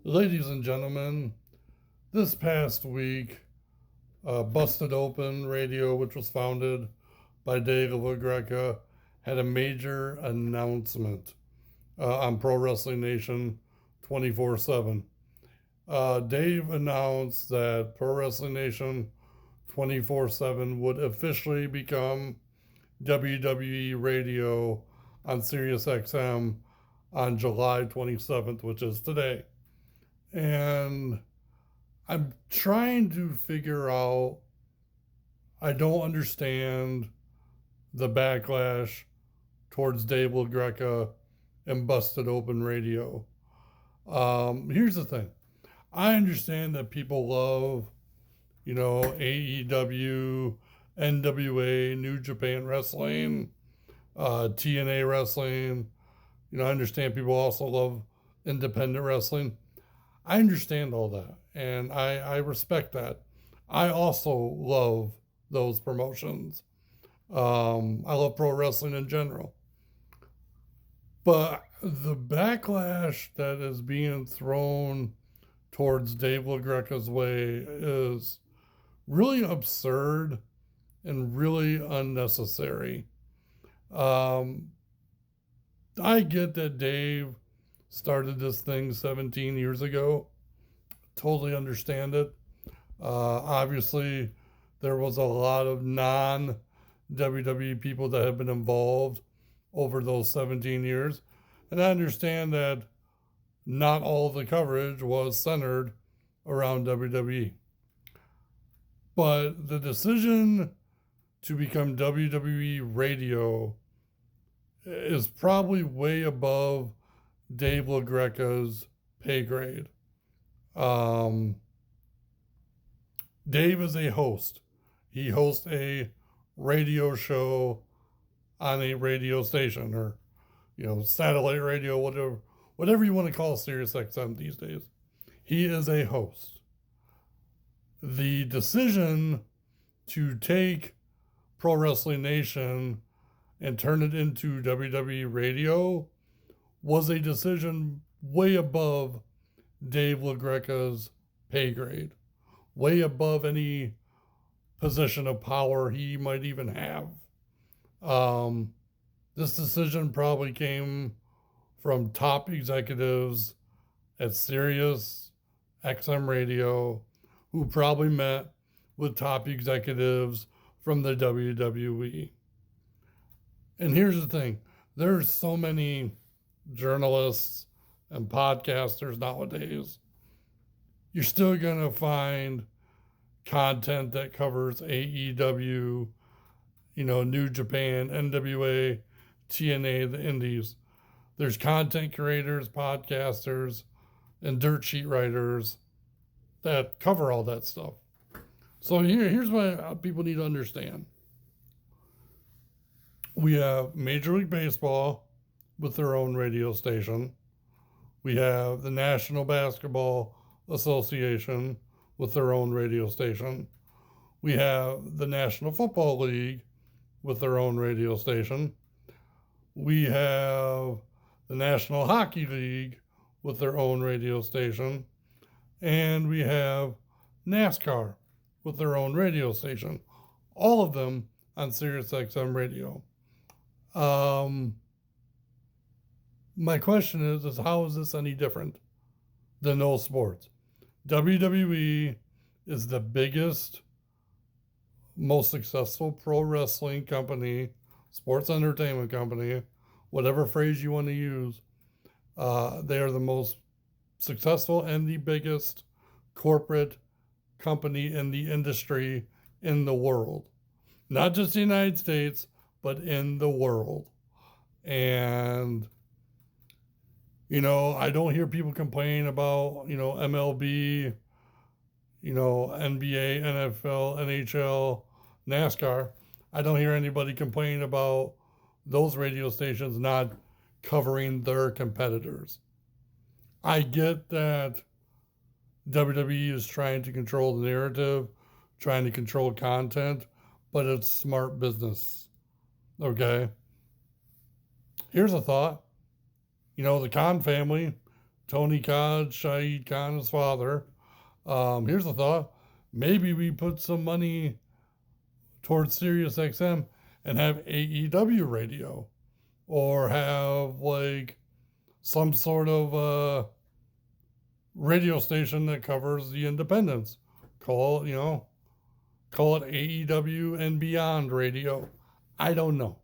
Ladies and gentlemen, this past week, Busted Open Radio, which was founded by Dave Lagreca, had a major announcement on Pro Wrestling Nation 24/7. Dave announced that Pro Wrestling Nation 24/7 would officially become WWE Radio on SiriusXM on July 27th, which is today. And I'm trying to figure out, I don't understand the backlash towards Dave Lagreca and Busted Open Radio. Here's the thing. I understand that people love, AEW, NWA, New Japan Wrestling, TNA Wrestling. I understand people also love independent wrestling. I understand all that, and I respect that. I also love those promotions. I love pro wrestling in general. But the backlash that is being thrown towards Dave Lagreca's way is really absurd and really unnecessary. I get that Dave started this thing 17 years ago. Totally understand it. Obviously, there was a lot of non-WWE people that have been involved over those 17 years. And I understand that not all the coverage was centered around WWE. But the decision to become WWE Radio is probably way above Dave Lagreca's pay grade. Dave is a host. He hosts a radio show on a radio station, or satellite radio, whatever you want to call SiriusXM these days. He is a host. The decision to take Pro Wrestling Nation and turn it into WWE Radio was a decision way above Dave Lagreca's pay grade, way above any position of power he might even have. This decision probably came from top executives at SiriusXM Radio, who probably met with top executives from the WWE. And here's the thing. There's so many journalists and podcasters nowadays. You're still going to find content that covers AEW, New Japan, NWA, TNA, the Indies. There's content creators, podcasters, and dirt sheet writers that cover all that stuff. So here's what people need to understand. We have Major League Baseball with their own radio station. We have the National Basketball Association with their own radio station. We have the National Football League with their own radio station. We have the National Hockey League with their own radio station. And we have NASCAR with their own radio station. All of them on SiriusXM Radio. My question is how is this any different than those sports? WWE is the biggest, most successful pro wrestling company, sports entertainment company, whatever phrase you want to use. They are the most successful and the biggest corporate company in the industry in the world. Not just the United States, but in the world. And I don't hear people complain about, MLB, NBA, NFL, NHL, NASCAR. I don't hear anybody complain about those radio stations not covering their competitors. I get that WWE is trying to control the narrative, trying to control content, but it's smart business. Okay? Here's a thought. The Khan family Tony Khan, Shahid Khan, his father. Here's a thought. Maybe we put some money towards SiriusXM and have AEW radio, or have like some sort of radio station that covers the independents. Call it AEW and Beyond Radio. I don't know.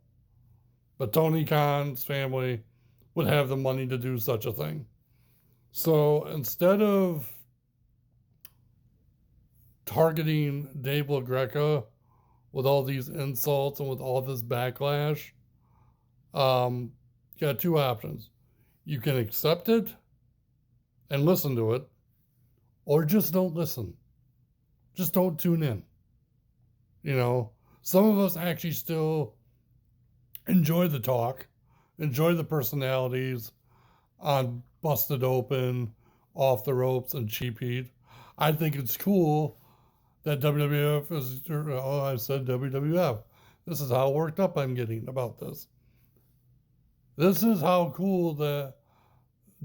But Tony Khan's family would have the money to do such a thing. So instead of targeting Dave Lagreca with all these insults and with all this backlash, you got two options. You can accept it and listen to it, or just don't listen. Just don't tune in. Some of us actually still enjoy the talk, enjoy the personalities on Busted Open, Off the Ropes, and Cheap Heat. I think it's cool that WWF is, I said WWF. This is how worked up I'm getting about this. This is how cool that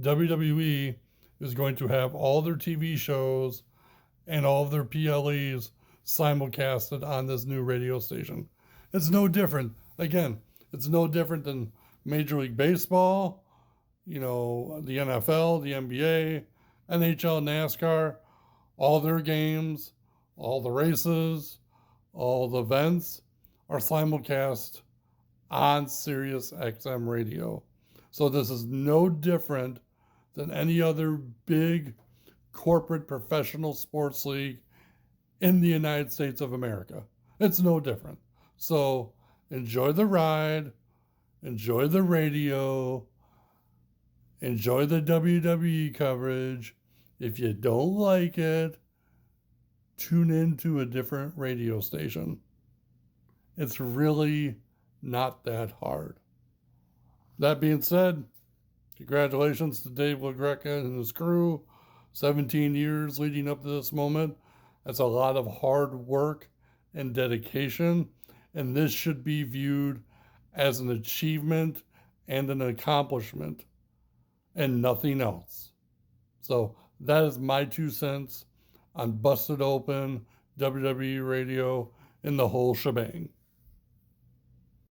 WWE is going to have all their TV shows and all of their PLEs simulcasted on this new radio station. It's no different. Again, it's no different than Major League Baseball, the NFL, the NBA, NHL, NASCAR, all their games, all the races, all the events are simulcast on SiriusXM radio. So this is no different than any other big corporate professional sports league in the United States of America. It's no different. So enjoy the ride, enjoy the radio, enjoy the WWE coverage. If you don't like it, tune into a different radio station. It's really not that hard. That being said, congratulations to Dave Lagreca and his crew. 17 years leading up to this moment. That's a lot of hard work and dedication, and this should be viewed as an achievement and an accomplishment and nothing else. So that is my 2 cents on Busted Open, WWE Radio, and the whole shebang.